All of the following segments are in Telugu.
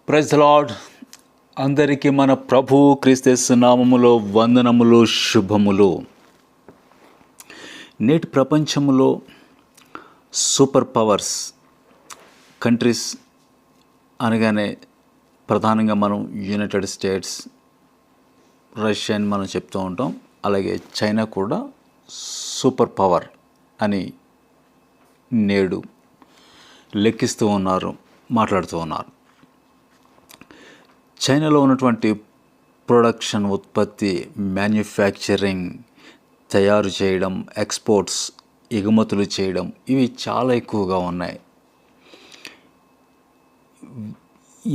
Praise the lord. అందరికీ మన ప్రభు క్రీస్తు నామములో వందనములు, శుభములు. నేటి ప్రపంచంలో సూపర్ పవర్స్ కంట్రీస్ అనగానే ప్రధానంగా మనం యునైటెడ్ స్టేట్స్, రష్యా అని మనం చెప్తూ ఉంటాం. అలాగే చైనా కూడా సూపర్ పవర్ అని నేడు లెక్కిస్తూ ఉన్నారు, మాట్లాడుతూ ఉన్నారు. చైనాలో ఉన్నటువంటి ప్రొడక్షన్, ఉత్పత్తి, మ్యానుఫ్యాక్చరింగ్, తయారు చేయడం, ఎక్స్పోర్ట్స్, ఎగుమతులు చేయడం, ఇవి చాలా ఎక్కువగా ఉన్నాయి.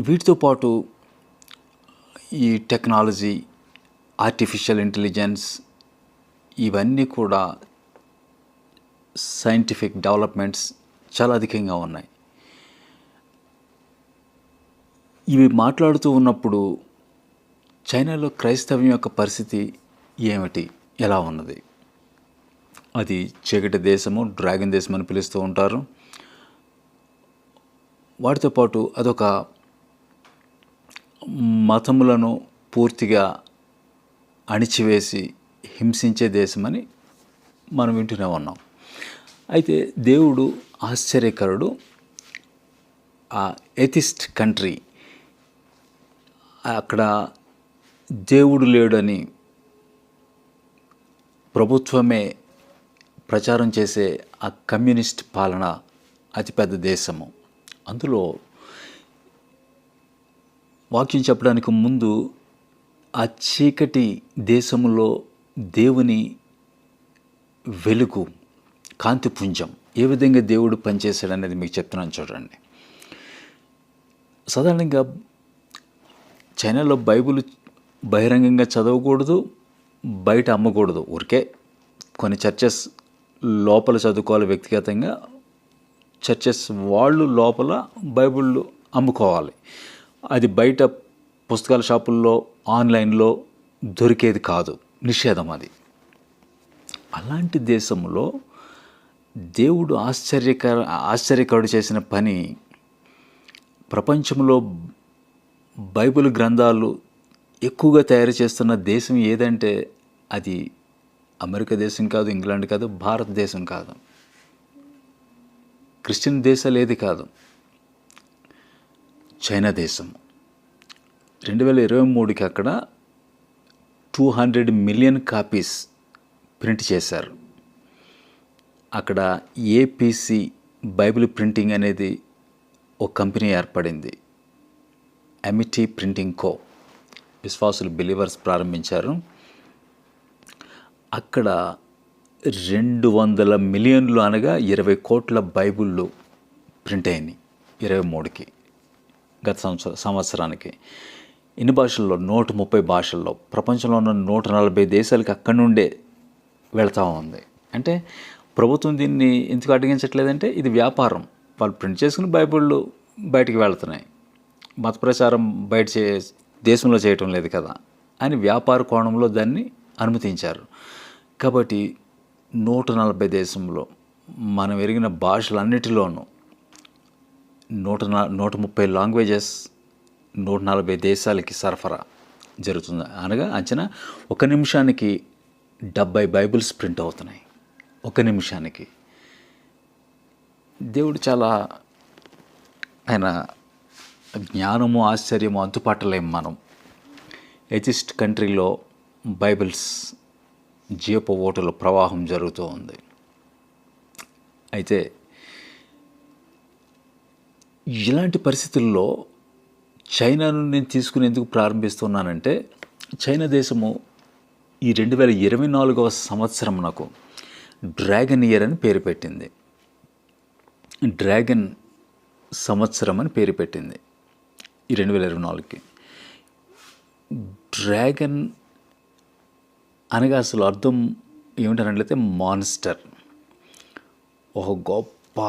వీటితో పాటు ఈ టెక్నాలజీ, ఆర్టిఫిషియల్ ఇంటెలిజెన్స్, ఇవన్నీ కూడా సైంటిఫిక్ డెవలప్మెంట్స్ చాలా అధికంగా ఉన్నాయి. ఇవి మాట్లాడుతూ ఉన్నప్పుడు చైనాలో క్రైస్తవ్యం యొక్క పరిస్థితి ఏమిటి, ఎలా ఉన్నది? అది చీకటి దేశము, డ్రాగన్ దేశం అని పిలుస్తూ ఉంటారు. వాటితో పాటు అదొక మతములను పూర్తిగా అణిచివేసి హింసించే దేశమని మనం వింటూనే ఉన్నాం. అయితే దేవుడు ఆశ్చర్యకరుడు. ఆ ఎథిస్ట్ కంట్రీ, అక్కడ దేవుడు లేడని ప్రభుత్వమే ప్రచారం చేసే ఆ కమ్యూనిస్ట్ పాలన అతిపెద్ద దేశము. అందులో వాక్యం చెప్పడానికి ముందు ఆ చీకటి దేశంలో దేవుని వెలుగు, కాంతిపుంజం ఏ విధంగా దేవుడు పనిచేశాడనేది మీకు చెప్తున్నాను చూడండి. సాధారణంగా చైనాలో బైబిల్ బహిరంగంగా చదవకూడదు, బయట అమ్మకూడదు. ఊరికే కొన్ని చర్చెస్ లోపల చదువుకోవాలి వ్యక్తిగతంగా, చర్చెస్ వాళ్ళు లోపల బైబిల్ అమ్ముకోవాలి. అది బయట పుస్తకాల షాపుల్లో, ఆన్లైన్లో దొరికేది కాదు, నిషేధం అది. అలాంటి దేశంలో దేవుడు ఆశ్చర్యకరుడు చేసిన పని, ప్రపంచంలో బైబిల్ గ్రంథాలు ఎక్కువగా తయారు చేస్తున్న దేశం ఏదంటే అది అమెరికా దేశం కాదు, ఇంగ్లాండ్ కాదు, భారతదేశం కాదు, క్రిస్టియన్ దేశాలు ఏది కాదు, చైనా దేశం. 2023కి అక్కడ 200 మిలియన్ కాపీస్ ప్రింట్ చేశారు. అక్కడ ఏపీసీ బైబిల్ ప్రింటింగ్ అనేది ఒక కంపెనీ ఏర్పడింది. అమిటీ ప్రింటింగ్ కో. విశ్వాసులు, బిలీవర్స్ ప్రారంభించారు. అక్కడ 200 మిలియన్లు అనగా 20 కోట్ల బైబిళ్ళు ప్రింట్ అయినాయి 23కి, గత సంవత్సరానికి. ఎన్ని భాషల్లో? 130 భాషల్లో. ప్రపంచంలో ఉన్న 140 దేశాలకి అక్కడి నుండే వెళ్తూ ఉంది. అంటే ప్రభుత్వం దీన్ని ఎందుకు అడ్డగించట్లేదంటే ఇది వ్యాపారం. వాళ్ళు ప్రింట్ చేసుకుని బైబిళ్ళు బయటికి వెళ్తున్నాయి, మత ప్రచారం బయట దేశంలో చేయటం లేదు కదా అని వ్యాపార కోణంలో దాన్ని అనుమతించారు. కాబట్టి 140 దేశంలో మనం ఎరిగిన భాషలన్నిటిలోనూ 130 లాంగ్వేజెస్ 140 దేశాలకి సరఫరా జరుగుతుంది. అనగా అంచనా 1 నిమిషానికి 70 బైబిల్స్ ప్రింట్ అవుతున్నాయి. 1 నిమిషానికి. దేవుడు చాలా, ఆయన జ్ఞానము, ఆశ్చర్యము అంతుపట్టలేం మనం. ఎథిస్ట్ కంట్రీలో బైబిల్స్ జీవపు ఓటుల ప్రవాహం జరుగుతూ ఉంది. అయితే ఇలాంటి పరిస్థితుల్లో చైనాను నేను తీసుకునేందుకు ప్రారంభిస్తున్నానంటే, చైనా దేశము ఈ 2024వ సంవత్సరం నాకు డ్రాగన్ ఇయర్ అని పేరు పెట్టింది. డ్రాగన్ సంవత్సరం అని పేరు పెట్టింది ఈ 2024కి. డ్రాగన్ అనగా అసలు అర్థం ఏమిటన్నట్లయితే మాన్స్టర్, ఒక గొప్ప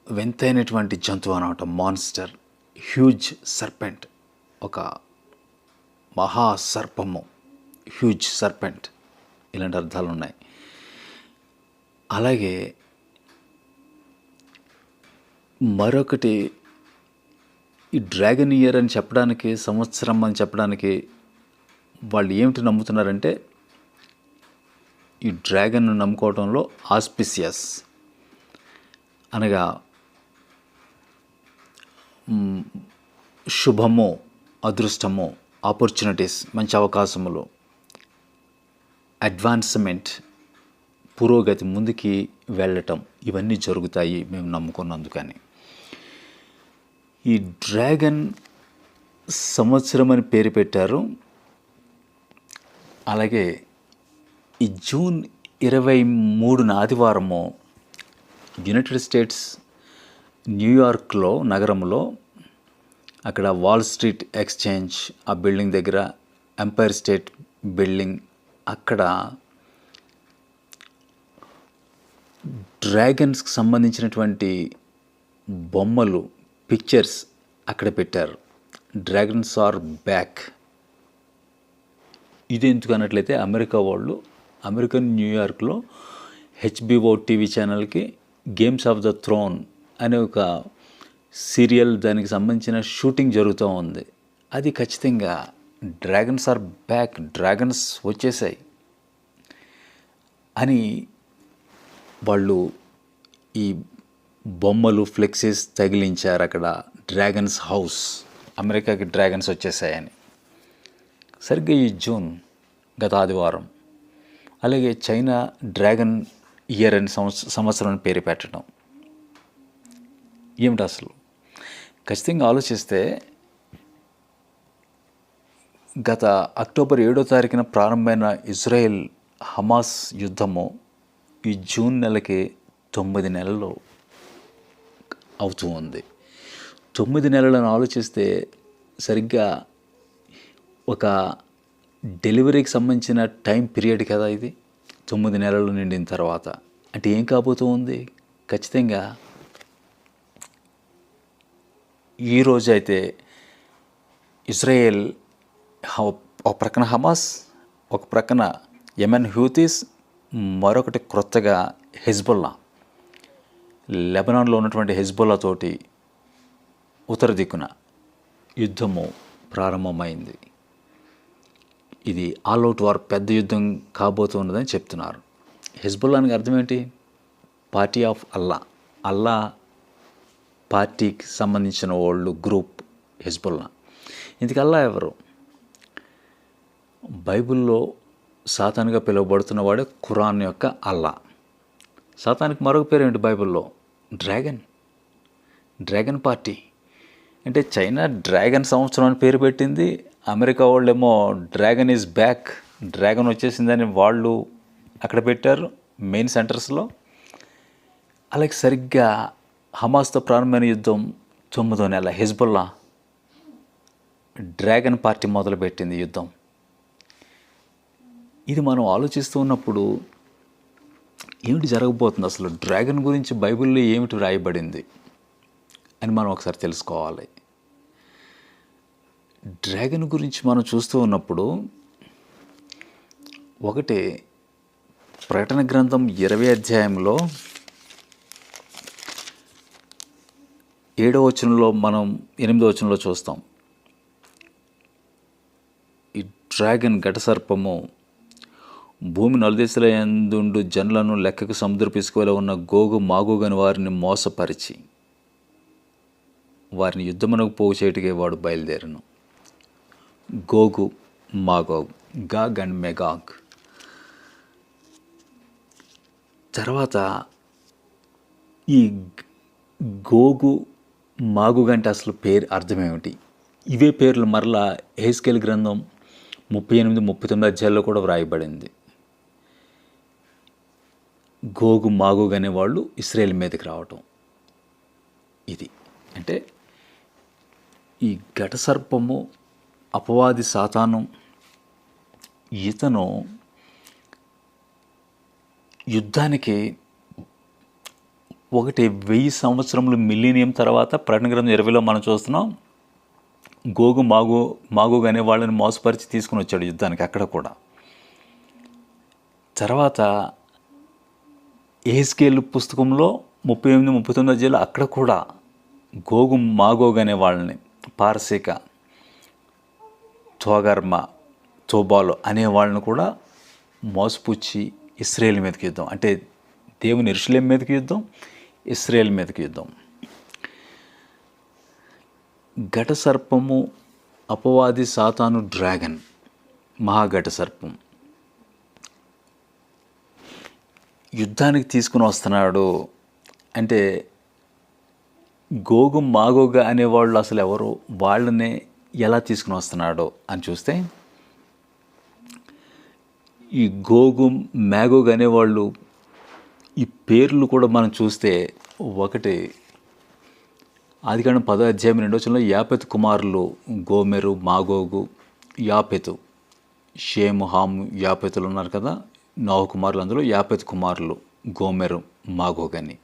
వింతైనటువంటి జంతువు అన్నమాట. మాన్స్టర్, హ్యూజ్ సర్పెంట్, ఒక మహాసర్పము, హ్యూజ్ సర్పెంట్, ఇలాంటి అర్థాలు ఉన్నాయి. అలాగే మరొకటి ఈ డ్రాగన్ ఇయర్ అని చెప్పడానికి, సంవత్సరం అని చెప్పడానికి వాళ్ళు ఏమిటి నమ్ముతున్నారంటే, ఈ డ్రాగన్ను నమ్ముకోవడంలో ఆస్పిసియస్ అనగా శుభము, అదృష్టము, ఆపర్చునిటీస్, మంచి అవకాశములు, అడ్వాన్స్మెంట్, పురోగతి, ముందుకి వెళ్ళటం, ఇవన్నీ జరుగుతాయి మేము నమ్ముకున్నందుకని. ఈ డ్రాగన్ సంవత్సరం అని పేరు పెట్టారు. అలాగే ఈ జూన్ 23న ఆదివారము యునైటెడ్ స్టేట్స్ న్యూయార్క్లో నగరంలో, అక్కడ వాల్ స్ట్రీట్ ఎక్స్చేంజ్ ఆ బిల్డింగ్ దగ్గర, ఎంపైర్ స్టేట్ బిల్డింగ్ అక్కడ డ్రాగన్స్కి సంబంధించినటువంటి బొమ్మలు, పిక్చర్స్ అక్కడ పెట్టారు. Dragons are back. ఇది ఎందుకు అన్నట్లయితే, అమెరికా వాళ్ళు న్యూయార్క్లో HBO టీవీ ఛానల్కి గేమ్స్ ఆఫ్ ద థ్రోన్ అనే ఒక సీరియల్, దానికి సంబంధించిన షూటింగ్ జరుగుతూ ఉంది. అది ఖచ్చితంగా డ్రాగన్స్ ఆర్ బ్యాక్, డ్రాగన్స్ వచ్చేసాయి అని వాళ్ళు ఈ బొమ్మలు, ఫ్లెక్సీస్ తగిలించారు అక్కడ. డ్రాగన్స్ హౌస్, అమెరికాకి డ్రాగన్స్ వచ్చేసాయని. సరిగ్గా ఈ జూన్ గత ఆదివారం. అలాగే చైనా డ్రాగన్ ఇయర్ అని సంవత్సరం పేరు పెట్టడం ఏమిటి అసలు? ఖచ్చితంగా ఆలోచిస్తే, గత అక్టోబర్ 7వ తారీఖున ప్రారంభమైన ఇజ్రాయెల్ హమాస్ యుద్ధము ఈ జూన్ నెలకి 9 నెలలు అవుతూ ఉంది. 9 నెలలను ఆలోచిస్తే సరిగ్గా ఒక డెలివరీకి సంబంధించిన టైం పీరియడ్ కదా ఇది. 9 నెలలు నిండిన తర్వాత అంటే ఏం కాబోతూ ఉంది? ఖచ్చితంగా ఈరోజు అయితే ఇజ్రాయెల్, ఒక ప్రక్కన హమాస్, ఒక ప్రక్కన యెమెన్ హూతీస్, మరొకటి క్రొత్తగా హెజ్బొల్లా, లెబనాన్లో ఉన్నటువంటి హెజ్బొల్లా తోటి ఉత్తర దిక్కున యుద్ధము ప్రారంభమైంది. ఇది ఆల్ అవుట్ వార్, పెద్ద యుద్ధం కాబోతున్నదని చెప్తున్నారు. హెజ్బొల్లానికి అర్థం ఏంటి? పార్టీ ఆఫ్ అల్లా. అల్లా పార్టీకి సంబంధించిన వాళ్ళు గ్రూప్ హెజ్బొల్లా. ఇందుకు అల్లా ఎవరు? బైబిల్లో సాతానుగా పిలువబడుతున్న వాడే ఖురాన్ యొక్క అల్లా. సాతానికి మరొక పేరు ఏంటి బైబిల్లో? Dragon party. అంటే చైనా డ్రాగన్ సంవత్సరం అని పేరు పెట్టింది, అమెరికా వాళ్ళేమో డ్రాగన్ ఈజ్ బ్యాక్, డ్రాగన్ వచ్చేసిందని వాళ్ళు అక్కడ పెట్టారు మెయిన్ సెంటర్స్లో. అలాగే సరిగ్గా హమాస్తో ప్రారంభమైన యుద్ధం 9వ నెల హెజ్బొల్లా డ్రాగన్ పార్టీ మొదలుపెట్టింది యుద్ధం. ఇది మనం ఆలోచిస్తూ ఉన్నప్పుడు ఏమిటి జరగబోతుంది అసలు? డ్రాగన్ గురించి బైబిల్లో ఏమిటి రాయబడింది అని మనం ఒకసారి తెలుసుకోవాలి. డ్రాగన్ గురించి మనం చూస్తూ ఉన్నప్పుడు ఒకటి, ప్రకటన గ్రంథం 20వ అధ్యాయంలో 7వ వచనంలో, మనం 8వ వచనంలో చూస్తాం. ఈ డ్రాగన్, ఘటసర్పము, భూమి నలుదిశల యందుండు జనులను లెక్కకు సముద్రపు ఇసుకలో ఉన్న గోగు మాగోగని వారిని మోసపరిచి వారిని యుద్ధమునకు పోగు చేయటికే వాడు బయలుదేరను. గోగు మాగోగ్, గాగ్ అండ్ మెగాగ్. తర్వాత ఈ గోగు మాగోగ్ అంటే అసలు పేరు అర్థం ఏమిటి? ఇవే పేర్లు మరలా యెహెజ్కేలు గ్రంథం 38, 39 అధ్యాయాల్లో కూడా వ్రాయబడింది. గోగు మాగోగ్ అనేవాళ్ళు ఇశ్రాయేల్ మీదకి రావటం. ఇది అంటే ఈ ఘటసర్పము, అపవాది సాతాను, ఇతను యుద్ధానికి 1000 సంవత్సరములు మిలీనియం తర్వాత ప్రకటన గ్రంథం 20లో మనం చూస్తున్నాం. గోగు మాగోగ్ అనే వాళ్ళని మోసపరిచి తీసుకుని వచ్చాడు యుద్ధానికి అక్కడ కూడా. తర్వాత యెహెజ్కేలు పుస్తకంలో 38, 39 అధ్యాయాలు అక్కడ కూడా గోగు మాగోగ్ అనే వాళ్ళని పారసీక, తోగర్మ, తోబాలు అనే వాళ్ళను కూడా మోసపుచ్చి ఇశ్రాయేల్ మీదకి యుద్ధం, అంటే దేవుని యెరూషలేము మీదకి యుద్ధం, ఇశ్రాయేల్ మీదకి యుద్ధం. ఘట సర్పము, అపవాది, సాతాను, డ్రాగన్, మహాఘట సర్పం యుద్ధానికి తీసుకుని వస్తున్నాడు. అంటే గోగు మాగోగ అనేవాళ్ళు అసలు ఎవరు, వాళ్ళనే ఎలా తీసుకుని వస్తున్నాడో అని చూస్తే, ఈ గోగు మ్యాగోగ్ అనేవాళ్ళు ఈ పేర్లు కూడా మనం చూస్తే, ఒకటి ఆదికాండం 10వ అధ్యాయం 2వ వచనంలో యాపెతు కుమారులు గోమెరు, మాగోగు, యాపెతు, షేము, హాము, యాపెతులు ఉన్నారు కదా, నోహు కుమారులు. అందులో యాపెతు కుమారులు గోమెరు, మాగోగ్ అని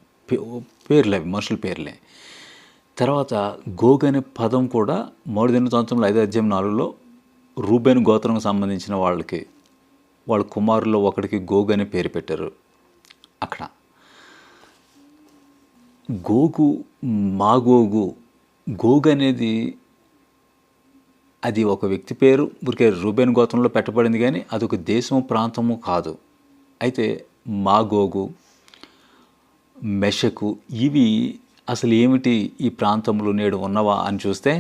పేర్లు, అవి మనుషుల పేర్లే. తర్వాత గోగ్ అనే పదం కూడా 3 దినవృత్తాంతంలో 5వ అధ్యాయం 4లో రూబేను గోత్రంకు సంబంధించిన వాళ్ళకి, వాళ్ళ కుమారుల్లో ఒకడికి గోగ్ అనే పేరు పెట్టారు. అక్కడ గోగు, మాగోగు, గోగ్ అనేది అది ఒక వ్యక్తి పేరు, ఊరికే రూబేను గోత్రంలో పెట్టబడింది, కానీ అదొక దేశము, ప్రాంతము కాదు. అయితే మాగోగు, మెషకు, ఇవి అసలు ఏమిటి, ఈ ప్రాంతంలో నేడు ఉన్నవా అని చూస్తే,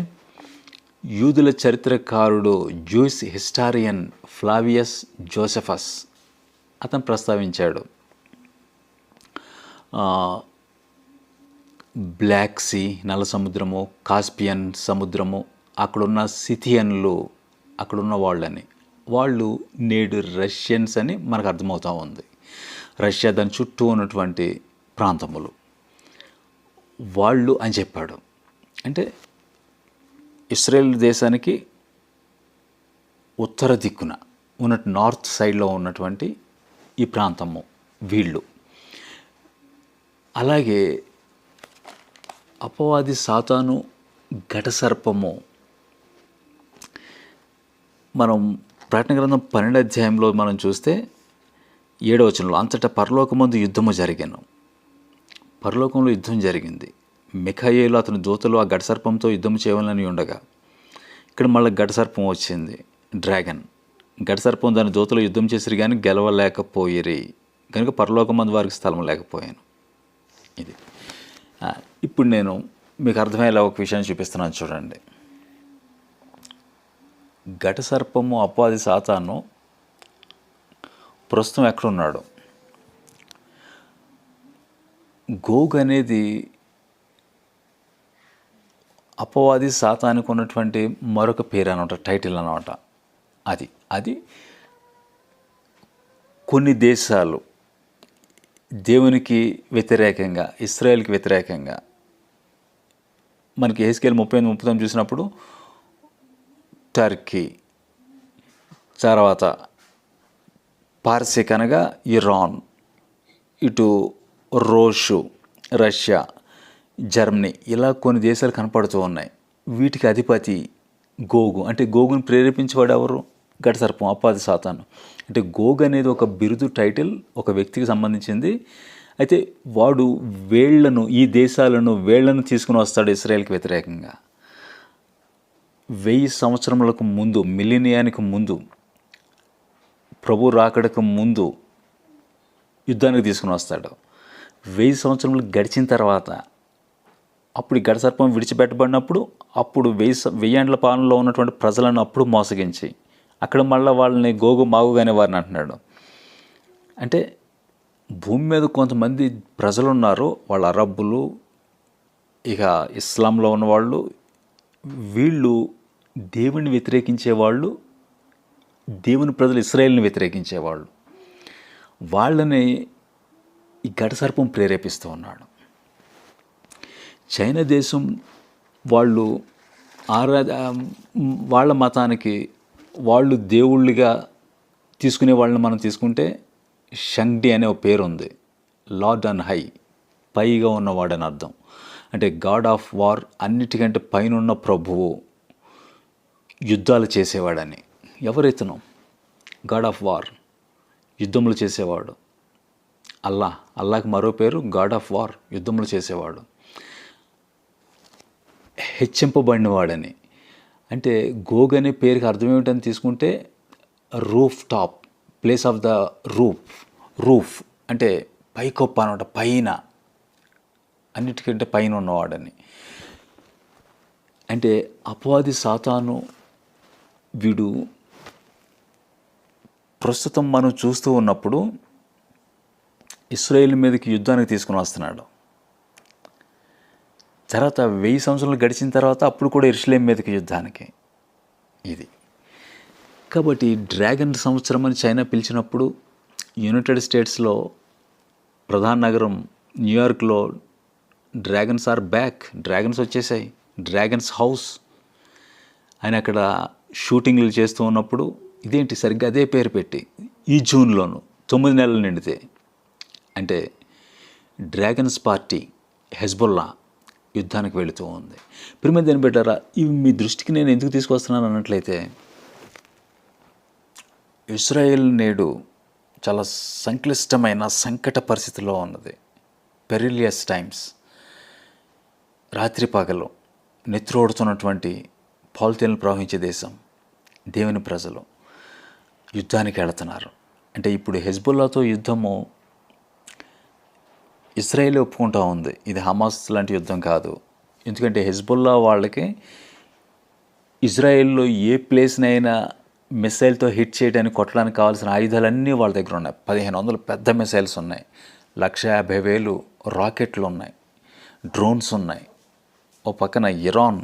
యూదుల చరిత్రకారుడు, జూయిష్ హిస్టారియన్ ఫ్లావియస్ జోసెఫస్ అతను ప్రస్తావించాడు. బ్లాక్ సీ, నల్ల సముద్రము, కాస్పియన్ సముద్రము, అక్కడున్న సిథియన్లు, అక్కడున్న వాళ్ళని, వాళ్ళు నేడు రష్యన్స్ అని మనకు అర్థమవుతూ ఉంది. రష్యా దాని చుట్టూ ఉన్నటువంటి ప్రాంతములు వాళ్ళు అని చెప్పాడు. అంటే ఇశ్రాయేల్ దేశానికి ఉత్తర దిక్కున ఉన్న నార్త్ సైడ్లో ఉన్నటువంటి ఈ ప్రాంతము వీళ్ళు. అలాగే అపవాది, సాతాను, ఘట సర్పము, మనం ప్రకటన గ్రంథం 12వ అధ్యాయంలో మనం చూస్తే 7వ వచనంలో, అంతటా పరలోకమందు యుద్ధము జరిగాను. పరలోకంలో యుద్ధం జరిగింది. మిఖాయేలు అతని దూతలు ఆ ఘట సర్పంతో యుద్ధం చేయాలని ఉండగా, ఇక్కడ మళ్ళీ ఘట సర్పం వచ్చింది, డ్రాగన్. ఘట సర్పం దాని దూతలు యుద్ధం చేసిరు కానీ గెలవలేకపోయిరి, కనుక పరలోకమందు వారికి స్థలం లేకపోయాను. ఇది ఇప్పుడు నేను మీకు అర్థమయ్యేలా ఒక విషయాన్ని చూపిస్తున్నాను, చూడండి. ఘట సర్పము, అపవాది, సాతాను ప్రస్తుతం ఎక్కడున్నాడు? గోగ్ అనేది అపవాది, సాతానికి ఉన్నటువంటి మరొక పేరు అనమాట, టైటిల్ అనమాట. అది కొన్ని దేశాలు దేవునికి వ్యతిరేకంగా, ఇశ్రాయేల్కి వ్యతిరేకంగా, మనకి యెహెజ్కేలు 38:39 చూసినప్పుడు టర్కీ, తర్వాత పార్సిక్ అనగా ఇరాన్, ఇటు రోషు, రష్యా, జర్మనీ, ఇలా కొన్ని దేశాలు కనపడుతూ ఉన్నాయి. వీటికి అధిపతి గోగు. అంటే గోగును ప్రేరేపించేవాడు ఎవరు? ఘట సర్పం, అపవాది, సాతాను. అంటే గోగ్ అనేది ఒక బిరుదు, టైటిల్, ఒక వ్యక్తికి సంబంధించింది. అయితే వాడు వేళ్లను, ఈ దేశాలను, వేళ్లను తీసుకుని వస్తాడు ఇశ్రాయేల్కి వ్యతిరేకంగా. 1000 సంవత్సరములకు ముందు, మిలీనియానికి ముందు, ప్రభు రాకడకు ముందు యుద్ధానికి తీసుకుని వస్తాడు. 1000 సంవత్సరములు గడిచిన తర్వాత అప్పుడు ఘట సర్పం విడిచిపెట్టబడినప్పుడు, అప్పుడు 1000 ఏండ్ల పాలనలో ఉన్నటువంటి ప్రజలను అప్పుడు మోసగించి, అక్కడ మళ్ళీ వాళ్ళని గోగు, మాగోగు అనే వారిని అంటున్నాడు. అంటే భూమి మీద కొంతమంది ప్రజలు ఉన్నారు, వాళ్ళ అరబ్బులు, ఇక ఇస్లాంలో ఉన్నవాళ్ళు, వీళ్ళు దేవుని వ్యతిరేకించేవాళ్ళు, దేవుని ప్రజలు ఇశ్రాయేల్ని వ్యతిరేకించేవాళ్ళు. వాళ్ళని ఈ ఘట సర్పం ప్రేరేపిస్తూ ఉన్నాడు. చైనా దేశం వాళ్ళు వాళ్ళ మతానికి వాళ్ళు దేవుళ్ళుగా తీసుకునే వాళ్ళని మనం తీసుకుంటే షంగ్డి అనే ఒక పేరు ఉంది. లార్డ్ ఆన్ హై, పైగా ఉన్నవాడని అర్థం. అంటే గాడ్ ఆఫ్ వార్, అన్నిటికంటే పైన ఉన్న ప్రభువు, యుద్ధాలు చేసేవాడని. ఎవరైతేనో గాడ్ ఆఫ్ వార్, యుద్ధములు చేసేవాడు. అల్లాహ్కి మరో పేరు గాడ్ ఆఫ్ వార్, యుద్ధములు చేసేవాడు. హెచ్చింపబడినవాడని. అంటే గోగ్ అనే పేరుకి అర్థం ఏమిటని తీసుకుంటే roof top, place of the roof అంటే పైకొప్ప అనమాట, పైన, అన్నిటికంటే పైన ఉన్నవాడని. అంటే అపవాది సాతాను వీడు ప్రస్తుతం మనం చూస్తూ ఉన్నప్పుడు ఇశ్రాయేలు మీదకి యుద్ధానికి తీసుకుని వస్తున్నాడు. తర్వాత 1000 సంవత్సరాలు గడిచిన తర్వాత అప్పుడు కూడా యెరూషలేము మీదకి యుద్ధానికి. ఇది కాబట్టి డ్రాగన్ సంవత్సరం అని చైనా పిలిచినప్పుడు యునైటెడ్ స్టేట్స్లో ప్రధాన నగరం న్యూయార్క్లో డ్రాగన్స్ ఆర్ బ్యాక్, డ్రాగన్స్ వచ్చేసాయి, డ్రాగన్స్ హౌస్ ఆయన అక్కడ షూటింగ్లు చేస్తూ ఉన్నప్పుడు ఇదేంటి సరిగ్గా అదే పేరు పెట్టి ఈ జూన్లోను 9 నెలలు నిండితే, అంటే డ్రాగన్స్ పార్టీ హెజ్బొల్లా యుద్ధానికి వెళుతూ ఉంది. ప్రియమైన దేని పెట్టారా, ఇవి మీ దృష్టికి నేను ఎందుకు తీసుకొస్తున్నాను అన్నట్లయితే, ఇజ్రాయెల్ నేడు చాలా సంక్లిష్టమైన సంకట పరిస్థితిలో ఉన్నది. పెరిలియస్ టైమ్స్. రాత్రి పగలు నెత్రోడుతున్నటువంటి పాలితీన్లు ప్రవహించే దేశం. దేవుని ప్రజలు యుద్ధానికి వెళుతున్నారు. అంటే ఇప్పుడు హెజ్బొల్లాతో యుద్ధము ఇజ్రాయెల్ ఒప్పుకుంటూ ఉంది, ఇది హమాస్ లాంటి యుద్ధం కాదు. ఎందుకంటే హెజ్బొల్లా వాళ్ళకి ఇజ్రాయెల్లో ఏ ప్లేస్నైనా మిసైల్తో హిట్ చేయడానికి, కొట్టడానికి కావాల్సిన ఆయుధాలన్నీ వాళ్ళ దగ్గర ఉన్నాయి. 1500 పెద్ద మిసైల్స్ ఉన్నాయి, 150,000 రాకెట్లు ఉన్నాయి, డ్రోన్స్ ఉన్నాయి. ఓ పక్కన ఇరాన్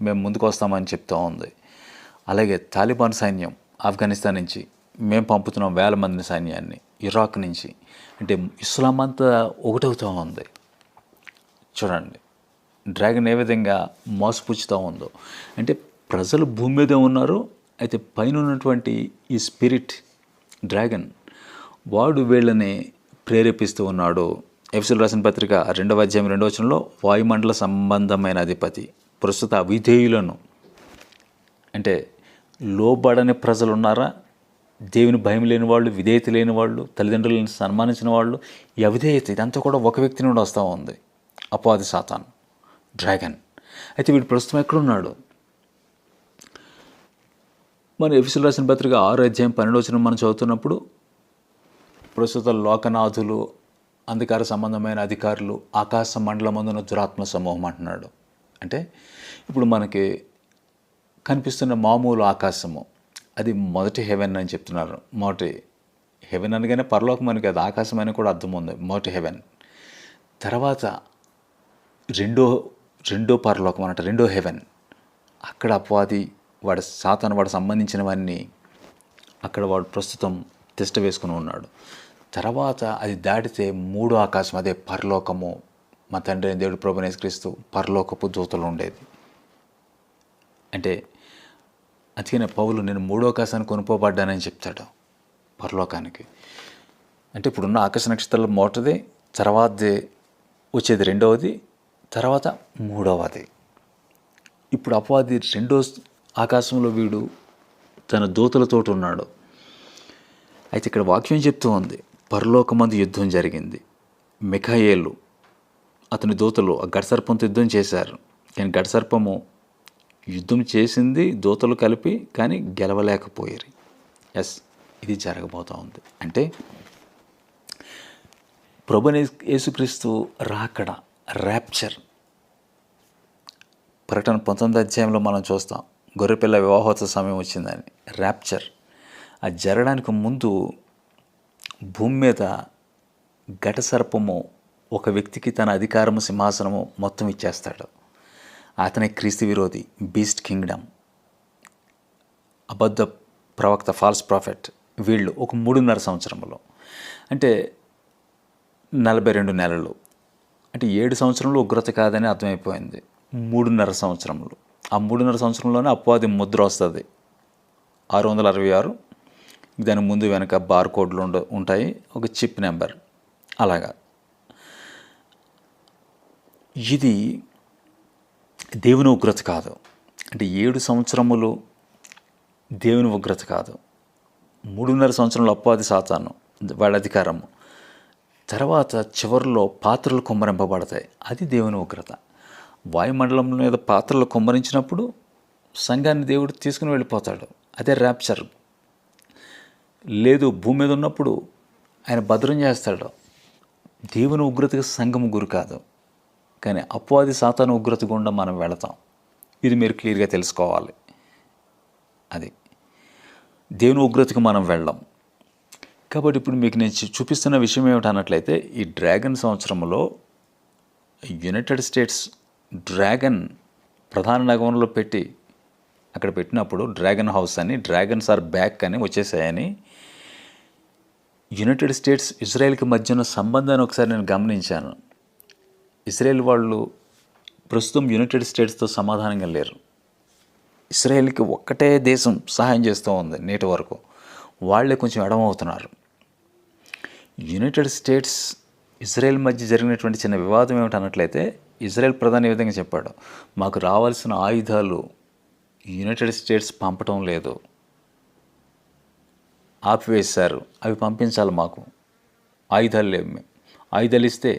మేము ముందుకు వస్తామని చెప్తూ ఉంది. అలాగే తాలిబాన్ సైన్యం ఆఫ్ఘనిస్తాన్ నుంచి మేము పంపుతున్నాం 1000 మంది సైన్యాన్ని, ఇరాక్ నుంచి. అంటే ఇస్లాం అంతా ఒకటవుతూ ఉంది. చూడండి డ్రాగన్ ఏ విధంగా మోసపుచ్చుతూ ఉందో. అంటే ప్రజలు భూమి మీద ఉన్నారు, అయితే పైన ఉన్నటువంటి ఈ స్పిరిట్ డ్రాగన్ వాడు వీళ్ళని ప్రేరేపిస్తూ ఉన్నాడు. ఎఫెసీయులకు రాసిన పత్రిక 2వ అధ్యాయం 2వ వచనంలో వాయుమండల సంబంధమైన అధిపతి ప్రస్తుత అవిధేయులను, అంటే లోబడని ప్రజలు ఉన్నారా, దేవుని భయం లేని వాళ్ళు, విధేయత లేని వాళ్ళు, తల్లిదండ్రులను సన్మానించిన వాళ్ళు, ఈ అవిధేయత ఇదంతా కూడా ఒక వ్యక్తి నుండి వస్తూ ఉంది, అపవాది సాతాను డ్రాగన్. అయితే వీడు ప్రస్తుతం ఎక్కడున్నాడు? మన ఎఫెసీయులకు రాసిన పత్రిక 6వ అధ్యాయం 12వ వచనం మనం చదువుతున్నప్పుడు ప్రస్తుత లోకనాథులు, అంధకార సంబంధమైన అధికారులు, ఆకాశ మండలమందున దురాత్మ సమూహం అంటున్నాడు. అంటే ఇప్పుడు మనకి కనిపిస్తున్న మామూలు ఆకాశము అది మొదటి హెవెన్ అని చెప్తున్నారు. మొదటి హెవెన్ అనగానే పరలోకం అని కాదు, ఆకాశం అని కూడా అర్థం ఉంది. మొదటి హెవెన్ తర్వాత రెండో పరలోకం అన్నట్టు, రెండో హెవెన్. అక్కడ అపవాది వాడు సాతాను వాడు సంబంధించినవన్నీ అక్కడ వాడు ప్రస్తుతం తిష్ట వేసుకుని ఉన్నాడు. తర్వాత అది దాటితే మూడో ఆకాశం, అదే పరలోకము. మా తండ్రి అయిన దేవుడు ప్రభువైన యేసుక్రీస్తు పరలోకపు దూతలు ఉండేది. అంటే అందుకనే పౌలు నేను మూడో ఆకాశానికి కొనుక్కోబడ్డానని చెప్తాడు పరలోకానికి. అంటే ఇప్పుడున్న ఆకాశ నక్షత్రాలు మొదటిది, తర్వాతది వచ్చేది రెండవది, తర్వాత మూడవది. ఇప్పుడు అపవాది రెండో ఆకాశంలో వీడు తన దూతలతో ఉన్నాడు. అయితే ఇక్కడ వాక్యం చెప్తూ ఉంది, పరలోకమందు యుద్ధం జరిగింది. మిఖాయేలు అతని దూతలు ఆ గడసర్పంతో యుద్ధం చేశారు. కానీ గడసర్పము యుద్ధం చేసింది దూతలు కలిపి, కానీ గెలవలేకపోయారు. ఇది జరగబోతూ ఉంది. అంటే ప్రభువైన యేసుక్రీస్తు రాకడ, ర్యాప్చర్. ప్రకటన 19వ అధ్యాయంలో మనం చూస్తాం, గొర్రెపిల్ల వివాహోత్సవ సమయం వచ్చిందని. ర్యాప్చర్ అది జరగడానికి ముందు భూమి మీద ఘటసర్పము ఒక వ్యక్తికి తన అధికారము, సింహాసనము మొత్తం ఇచ్చేస్తాడు. అతనే క్రీస్తు విరోధి, బీస్ట్ కింగ్డమ్, అబద్ధ ప్రవక్త, ఫాల్స్ ప్రాఫెట్. వీళ్ళు ఒక 3.5 సంవత్సరంలో, అంటే 42 నెలలు, అంటే 7 సంవత్సరంలో ఉగ్రత కాదని అర్థమైపోయింది. 3.5 సంవత్సరంలో, ఆ 3.5 సంవత్సరంలోనే అపవాది ముద్ర వస్తుంది. 666, దాని ముందు వెనక బార్ కోడ్లు ఉంటాయి, ఒక చిప్ నెంబర్. అలాగా ఇది దేవుని ఉగ్రత కాదు. అంటే 7 సంవత్సరములు దేవుని ఉగ్రత కాదు. 3.5 సంవత్సరంలో అపవాది సాతాను వాడి అధికారము. తర్వాత చివరిలో పాత్రలు కుమ్మరింపబడతాయి, అది దేవుని ఉగ్రత. వాయుమండలం మీద పాత్రలు కుమ్మరించినప్పుడు సంఘాన్ని దేవుడు తీసుకుని వెళ్ళిపోతాడు. అదే ర్యాప్చర్. లేదు, భూమి మీద ఉన్నప్పుడు ఆయన భద్రం చేస్తాడు. దేవుని ఉగ్రతకి సంఘం గురి కాదు, కానీ అపవాది సాతాను ఉగ్రత గుండా మనం వెళతాం. ఇది మీరు క్లియర్గా తెలుసుకోవాలి. అది దేవుని ఉగ్రతకు మనం వెళ్ళాం. కాబట్టి ఇప్పుడు మీకు నేను చూపిస్తున్న విషయం ఏమిటన్నట్లయితే, ఈ డ్రాగన్ సంవత్సరంలో యునైటెడ్ స్టేట్స్ డ్రాగన్ ప్రధాన నగరంలో పెట్టి అక్కడ పెట్టినప్పుడు డ్రాగన్ హౌస్ అని, డ్రాగన్స్ ఆర్ బ్యాక్ అని వచ్చేసాయని, యునైటెడ్ స్టేట్స్ ఇజ్రాయెల్కి మధ్య ఉన్న సంబంధాన్ని ఒకసారి నేను గమనించాను. ఇజ్రాయెల్ వాళ్ళు ప్రస్తుతం యునైటెడ్ స్టేట్స్తో సమాధానంగా లేరు. ఇజ్రాయెల్కి ఒక్కటే దేశం సహాయం చేస్తూ ఉంది నేటి వరకు. వాళ్ళే కొంచెం ఎడమవుతున్నారు. యునైటెడ్ స్టేట్స్ ఇజ్రాయెల్ మధ్య జరిగినటువంటి చిన్న వివాదం ఏమిటన్నట్లయితే, ఇజ్రాయెల్ ప్రధాని ఈ విధంగా చెప్పాడు, మాకు రావాల్సిన ఆయుధాలు యునైటెడ్ స్టేట్స్ పంపటం లేదు, ఆపివేశారు, అవి పంపించాలి, మాకు ఆయుధాలు లేవు, మేము ఆయుధాలు ఇస్తే